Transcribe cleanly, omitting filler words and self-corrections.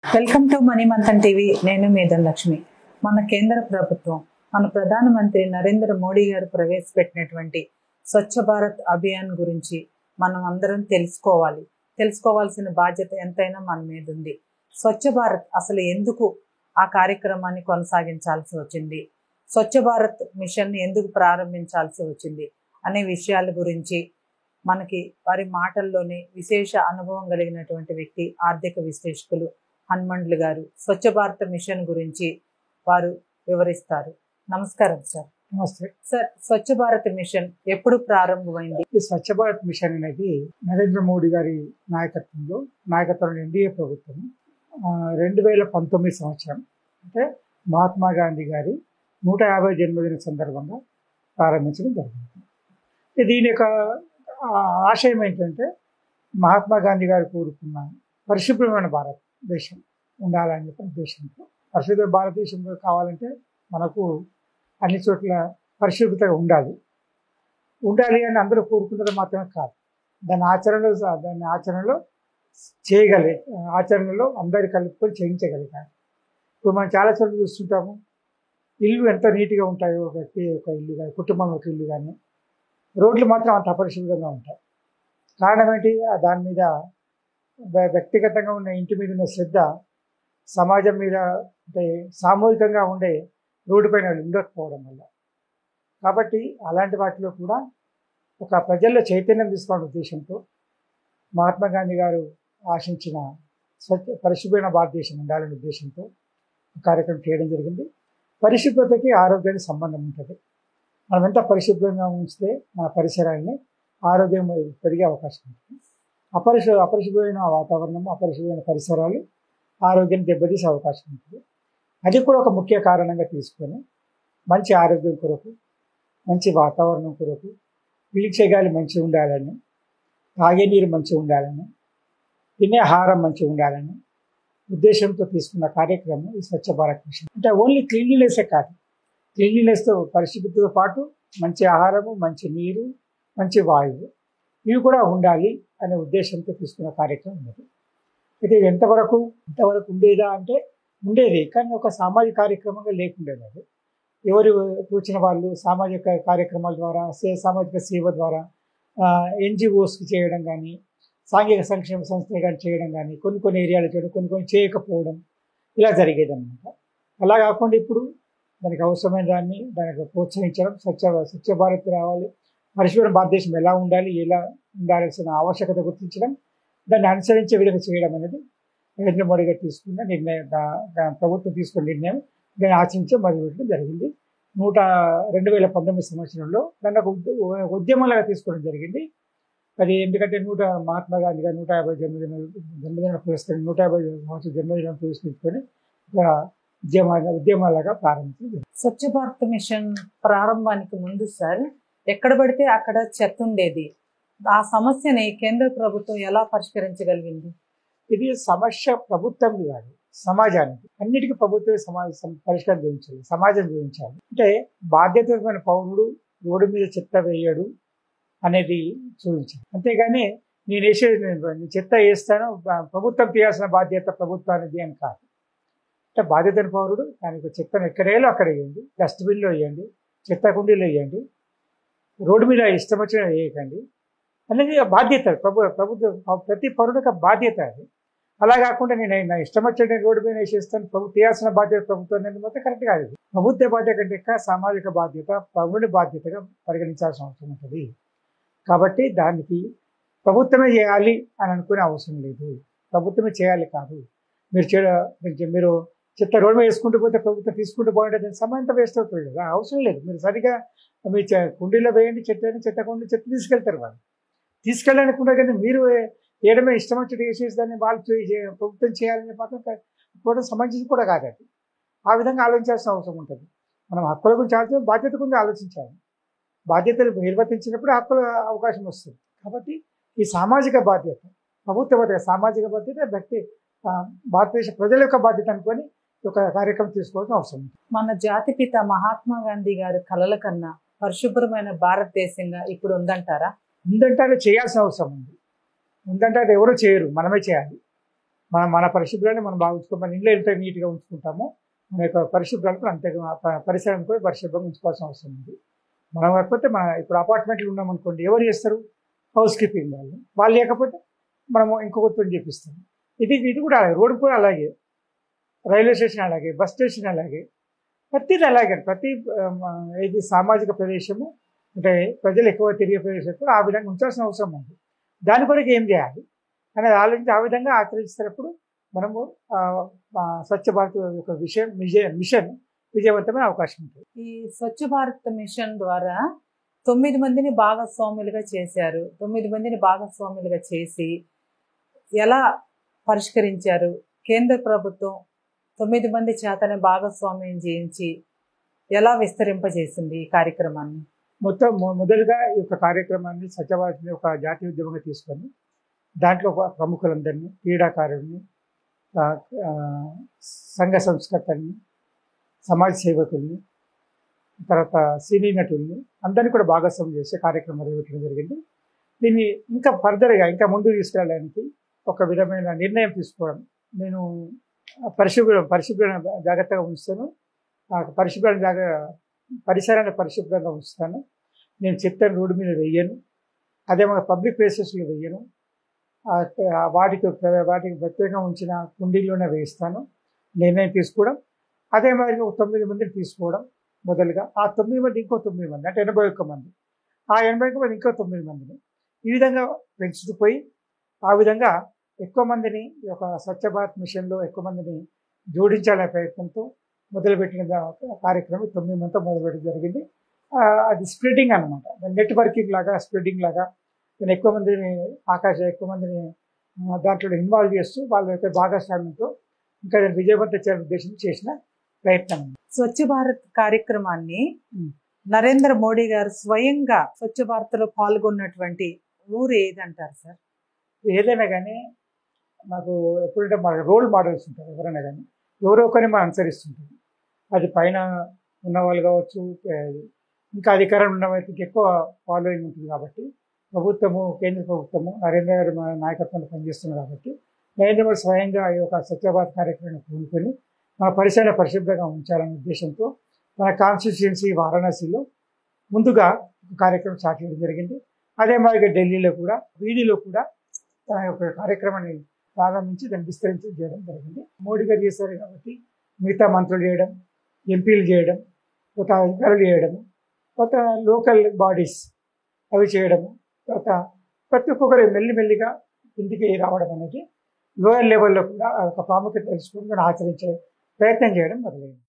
Welcome to money Manthan TV. నేను మీ ధనలక్ష్మి. మన కేంద్ర ప్రభుత్వం, మన ప్రధానమంత్రి నరేంద్ర మోడీ గారు ప్రవేశపెట్టినటువంటి స్వచ్ఛ భారత్ అభియాన్ గురించి మనం అందరం తెలుసుకోవాల్సిన బాధ్యత ఎంతైనా మన మీద ఉంది. స్వచ్ఛ భారత్ అసలు ఎందుకు ఆ కార్యక్రమాన్ని కొనసాగించాల్సి వచ్చింది, స్వచ్ఛ భారత్ మిషన్ ఎందుకు ప్రారంభించాల్సి వచ్చింది అనే విషయాల గురించి మనకి వారి మాటల్లోనే విశేష అనుభవం కలిగినటువంటి వ్యక్తి, ఆర్థిక విశ్లేషకులు హనుమండ్లు గారు స్వచ్ఛ భారత్ మిషన్ గురించి వారు వివరిస్తారు. నమస్కారం సార్. నమస్తే సార్, స్వచ్ఛ భారత్ మిషన్ ఎప్పుడు ప్రారంభమైంది? ఈ స్వచ్ఛ భారత్ మిషన్ అనేది నరేంద్ర మోడీ గారి నాయకత్వంలో ఎన్డీఏ ప్రభుత్వం 2019 సంవత్సరం, అంటే మహాత్మా గాంధీ గారి 150వ జన్మదిన సందర్భంగా ప్రారంభించడం జరిగింది. దీని యొక్క ఆశయం ఏంటంటే, మహాత్మా గాంధీ గారు కోరుకున్న పరిశుభ్రమైన భారతదేశం ఉండాలని చెప్పిన ఉద్దేశంతో, పరిశుభ్ర భారతదేశంలో కావాలంటే మనకు అన్ని చోట్ల పరిశుభ్రతగా ఉండాలి అని అందరూ కోరుకున్నది మాత్రమే కాదు, దాన్ని ఆచరణలో ఆచరణలో అందరి కలుపుకొని చేయించగలిగారు. ఇప్పుడు మనం చాలా చోట్ల చూస్తుంటాము, ఇల్లు ఎంత నీట్గా ఉంటాయో, ఒక ఇల్లు కానీ, కుటుంబం ఒక ఇల్లు కానీ, రోడ్లు మాత్రం అంత అపరిశుభ్రంగా ఉంటాయి. కారణం ఏంటి? దాని మీద వ్యక్తిగతంగా ఉన్న ఇంటి మీద ఉన్న శ్రద్ధ సమాజం మీద, అంటే సామూహికంగా ఉండే రోడ్డు పైన ఉండకపోవడం వల్ల. కాబట్టి అలాంటి వాటిలో కూడా ఒక ప్రజల్లో చైతన్యం తీసుకోవాలనే ఉద్దేశంతో మహాత్మా గాంధీ గారు ఆశించిన పరిశుభ్రమైన భారతదేశం ఉండాలనే ఉద్దేశంతో కార్యక్రమం చేయడం జరిగింది. పరిశుభ్రతకి ఆరోగ్యానికి సంబంధం ఉంటుంది. మనం ఎంత పరిశుభ్రంగా ఉంచితే మన పరిసరాలని ఆరోగ్యం పెరిగే అవకాశం ఉంటుంది. అపరిశుభ్రమైన వాతావరణం, అపరిశుభ్రమైన పరిసరాలు ఆరోగ్యాన్ని దెబ్బతీసే అవకాశం ఉంటుంది. అది కూడా ఒక ముఖ్య కారణంగా తీసుకొని మంచి ఆరోగ్యం కొరకు, మంచి వాతావరణం కొరకు, పీల్చే గాలి మంచిగా ఉండాలని, తాగే నీరు మంచిగా ఉండాలని, తినే ఆహారం మంచిగా ఉండాలని ఉద్దేశంతో తీసుకున్న కార్యక్రమం ఈ స్వచ్ఛ భారత్ మిషన్. అంటే ఓన్లీ క్లీన్లీనెస్సే కాదు, క్లీన్లీనెస్తో పరిశుభ్రతతో పాటు మంచి ఆహారము, మంచి నీరు, మంచి వాయువు ఇవి కూడా ఉండాలి అనే ఉద్దేశంతో తీసుకున్న కార్యక్రమం ఇది. అయితే ఇది ఇంతవరకు ఉండేదా అంటే ఉండేది, కానీ ఒక సామాజిక కార్యక్రమంగా లేకుండేది. అది ఎవరు కూర్చున్న వాళ్ళు సామాజిక కార్యక్రమాల ద్వారా, సామాజిక సేవ ద్వారా, ఎన్జిఓస్కి చేయడం కానీ, సాంఘిక సంక్షేమ సంస్థలు కానీ చేయడం కానీ, కొన్ని ఏరియాలు చేయడం, కొన్ని చేయకపోవడం, ఇలా జరిగేదన్నమాట. అలా కాకుండా ఇప్పుడు దానికి అవసరమైన దానికి ప్రోత్సహించడం, స్వచ్ఛ భారత్ రావాలి, పరిశుభ్ర భారతదేశం ఎలా ఉండాల్సిన ఆవశ్యకత గుర్తించడం, దాన్ని అనుసరించే విధంగా చేయడం అనేది నరేంద్ర మోడీ గారు తీసుకున్న నిర్ణయం, ప్రభుత్వం తీసుకున్న నిర్ణయం. దాన్ని ఆచరించే మొదలుపెట్టడం జరిగింది. 2019 సంవత్సరంలో దాన్ని ఒక ఉద్యమంలాగా తీసుకోవడం జరిగింది. అది ఎందుకంటే మహాత్మా గాంధీ గారు 150 జన్మదిన పురస్కరణ 150 సంవత్సరం జన్మదినం పురస్కరించుకొని ఉద్యమాలుగా ప్రారంభించింది. స్వచ్ఛ భారత్ మిషన్ ప్రారంభానికి ముందు సార్, ఎక్కడ పడితే అక్కడ చెత్త ఉండేది. ఆ సమస్యని కేంద్ర ప్రభుత్వం ఎలా పరిష్కరించగలిగింది? ఇది సమస్య ప్రభుత్వం కాదు, సమాజానికి. అన్నిటికీ ప్రభుత్వం పరిష్కారం చూపించాలి, సమాజం చూపించాలి. అంటే బాధ్యతమైన పౌరుడు రోడ్డు మీద చెత్త వేయడు అనేది చూపించాలి. అంతేగాని నేను చెత్త వేస్తాను, ప్రభుత్వం తీయాల్సిన బాధ్యత ప్రభుత్వానికి అని కాదు. అంటే బాధ్యతైన పౌరుడు దానికి చెత్తను ఎక్కడేలో అక్కడ వేయండి, డస్ట్బిన్లో వేయండి, చెత్త కుండీలో వేయండి, రోడ్డు మీద ఇష్టం వచ్చిన వేయకండి అనేది బాధ్యత. ప్రభుత్వం ప్రతి పౌరుడికి బాధ్యత అది. అలా కాకుండా నేను నా ఇష్టం వచ్చిన రోడ్డు మీద వేసేస్తాను, తీయాల్సిన బాధ్యత ప్రభుత్వం అనేది మొత్తం కరెక్ట్ కాదు. ప్రభుత్వ బాధ్యత కంటే ఇంకా సామాజిక బాధ్యత పౌరుడి బాధ్యతగా పరిగణించాల్సిన అవసరం ఉంటుంది. కాబట్టి దానికి ప్రభుత్వమే చేయాలి అని అనుకునే అవసరం లేదు. ప్రభుత్వమే చేయాలి కాదు, మీరు చెత్త రోడ్డు మీద వేసుకుంటూ పోతే ప్రభుత్వం తీసుకుంటూ పోయింటే సమయంత వేస్ట్ అవుతుంది కదా, అవసరం లేదు. మీరు సరిగా మీ కుండీలో వేయండి, చెత్త కుండీ చెత్త తీసుకెళ్తారు. వాళ్ళు తీసుకెళ్ళాలనుకుంటే కానీ మీరు వేయడమే ఇష్టం వచ్చి వేసేసి దాన్ని వాళ్ళు ప్రభుత్వం చేయాలని మాత్రం కూడా సంబంధించి కూడా కాదు. అది ఆ విధంగా ఆలోచించాల్సిన అవసరం ఉంటుంది. మనం హక్కుల గురించి ఆలోచించాలి, బాధ్యత గురించి ఆలోచించాలి. బాధ్యతలు నిర్వర్తించినప్పుడు హక్కుల అవకాశం వస్తుంది. కాబట్టి ఈ సామాజిక బాధ్యత, ప్రభుత్వ బాధ్యత, సామాజిక బాధ్యత, భారతదేశ ప్రజల యొక్క బాధ్యత అనుకొని ఒక కార్యక్రమం తీసుకోవాల్సిన అవసరం ఉంది. మన జాతిపిత మహాత్మా గాంధీ గారి కలల కన్నా పరిశుభ్రమైన భారతదేశంగా ఇప్పుడు ఉందంటారా? ఉందంటే చేయాల్సిన అవసరం ఉంది. ఉందంటే అది ఎవరో చేయరు, మనమే చేయాలి. మన పరిశుభ్రాన్ని మనం బాగా ఉంచుకో, మన ఇంట్లో ఎంత నీట్గా ఉంచుకుంటామో మన యొక్క పరిశుభ్రాన్ని అంతే పరిసరాన్ని కూడా పరిశుభ్రంగా ఉంచుకోవాల్సిన అవసరం ఉంది. మనం కాకపోతే ఇప్పుడు అపార్ట్మెంట్లు ఉన్నామనుకోండి, ఎవరు చేస్తారు? హౌస్ కీపింగ్ వాళ్ళు లేకపోతే మనము ఇంకొకరితో చేపిస్తాం. ఇది కూడా అలాగే, రోడ్డు కూడా అలాగే, రైల్వే స్టేషన్ అలాగే, బస్ స్టేషన్ అలాగే, ప్రతిది అలాగే. ఇది సామాజిక ప్రదేశము అంటే ప్రజలు ఎక్కువ తిరిగే ప్రదేశం కూడా ఆ విధంగా ఉంచాల్సిన అవసరం ఉంది. దాని కొరకు ఏం చేయాలి అనేది ఆలోచించి ఆ విధంగా ఆచరిస్తున్నప్పుడు మనము స్వచ్ఛ భారత్ యొక్క మిషన్ విజయవంతమైన అవకాశం ఉంటుంది. ఈ స్వచ్ఛ భారత్ మిషన్ ద్వారా 9 మందిని భాగస్వాములుగా చేశారు. 9 మందిని భాగస్వాములుగా చేసి ఎలా పరిష్కరించారు? కేంద్ర ప్రభుత్వం 9 మంది చేతనే భాగస్వామ్యం చేయించి ఎలా విస్తరింపజేసింది ఈ కార్యక్రమాన్ని? మొదలుగా ఈ యొక్క కార్యక్రమాన్ని స్వచ్ఛ భారత్ని ఒక జాతీయ ఉద్యమంగా తీసుకొని దాంట్లో ప్రముఖులందరినీ, క్రీడాకారుల్ని, సంఘ సంస్కర్తల్ని, సమాజ సేవకుల్ని, తర్వాత సినీ నటుల్ని అందరినీ కూడా భాగస్వామ్యం చేసే కార్యక్రమం నిర్వహించడం జరిగింది. దీన్ని ఇంకా ఫర్దర్గా ఇంకా ముందుకు తీసుకెళ్ళడానికి ఒక విధమైన నిర్ణయం తీసుకోవడం. నేను పరిశుభ్రణ జాగ్రత్తగా ఉంచుతాను, పరిసరాన్ని పరిశుభ్రంగా ఉంచుతాను. నేను చెప్తాను రోడ్డు మీద వెయ్యను, అదే మన పబ్లిక్ ప్లేసెస్లో వెయ్యను, వాటికి ప్రత్యేకంగా ఉంచిన కుండీల్లోనే వేయిస్తాను నిర్ణయం తీసుకోవడం. అదే మాదిరిగా 9 మందిని తీసుకోవడం మొదలుగా, ఆ 9 మంది ఇంకో 9 మంది అంటే 81 మంది, ఆ 81 మంది ఇంకో 9 మందిని ఈ విధంగా పెంచుతూ పోయి ఆ విధంగా ఎక్కువ మందిని ఈ యొక్క స్వచ్ఛ భారత్ మిషన్లో ఎక్కువ మందిని జోడించాలనే ప్రయత్నంతో మొదలుపెట్టిన కార్యక్రమం 9 మందితో మొదలుపెట్టడం జరిగింది. అది స్ప్రెడ్డింగ్ అనమాట, నెట్వర్కింగ్ లాగా, స్ప్రెడ్డింగ్ లాగా నేను ఎక్కువ మందిని దాంట్లో ఇన్వాల్వ్ చేస్తూ వాళ్ళ యొక్క భాగస్వామ్యంతో ఇంకా విజయవంతం చేయాలని ఉద్దేశం చేసిన ప్రయత్నం. స్వచ్ఛ భారత్ కార్యక్రమాన్ని నరేంద్ర మోడీ గారు స్వయంగా స్వచ్ఛ భారత్ లో పాల్గొన్నటువంటి ఊరు ఏదంటారు సార్? ఏదైనా కానీ మాకు ఎప్పుడంటే మా రోల్ మోడల్స్ ఉంటారు, ఎవరైనా కానీ ఎవరో ఒకరిని మనం అనుసరిస్తుంటాం. అది పైన ఉన్నవాళ్ళు కావచ్చు, ఇంకా అధికారంలో ఉన్న వాళ్ళకి ఎక్కువ ఫాలోయింగ్ ఉంటుంది. కాబట్టి కేంద్ర ప్రభుత్వము నరేంద్ర గారి నాయకత్వంలో పనిచేస్తుంది. కాబట్టి నరేంద్ర మోడీ స్వయంగా ఈ యొక్క స్వచ్ఛ భారత్ కార్యక్రమాన్ని పూనుకొని మన పరిసరాన్ని పరిశుభ్రంగా ఉంచాలనే ఉద్దేశంతో మన కాన్స్టిట్యుయెన్సీ వారణాసిలో ముందుగా కార్యక్రమం స్టార్ట్ చేయడం జరిగింది. అదే మాదిరిగా ఢిల్లీలో కూడా వీధిలో కూడా తన యొక్క కార్యక్రమాన్ని ప్రారంభించి దాన్ని విస్తరించి చేయడం జరిగింది. మోడీ గారు చేశారు కాబట్టి మిగతా మంత్రులు చేయడం, ఎంపీలు చేయడం, కొత్త అధికారులు చేయడము, కొత్త లోకల్ బాడీస్ అవి చేయడము, తర్వాత ప్రతి ఒక్కొక్కరు మెల్లిమెల్లిగా ఇంటికి రావడం అనేది లోయర్ లెవెల్లో కూడా ఒక ప్రాముఖ్యత తెలుసుకుని ఆచరించే ప్రయత్నం చేయడం మొదలైంది.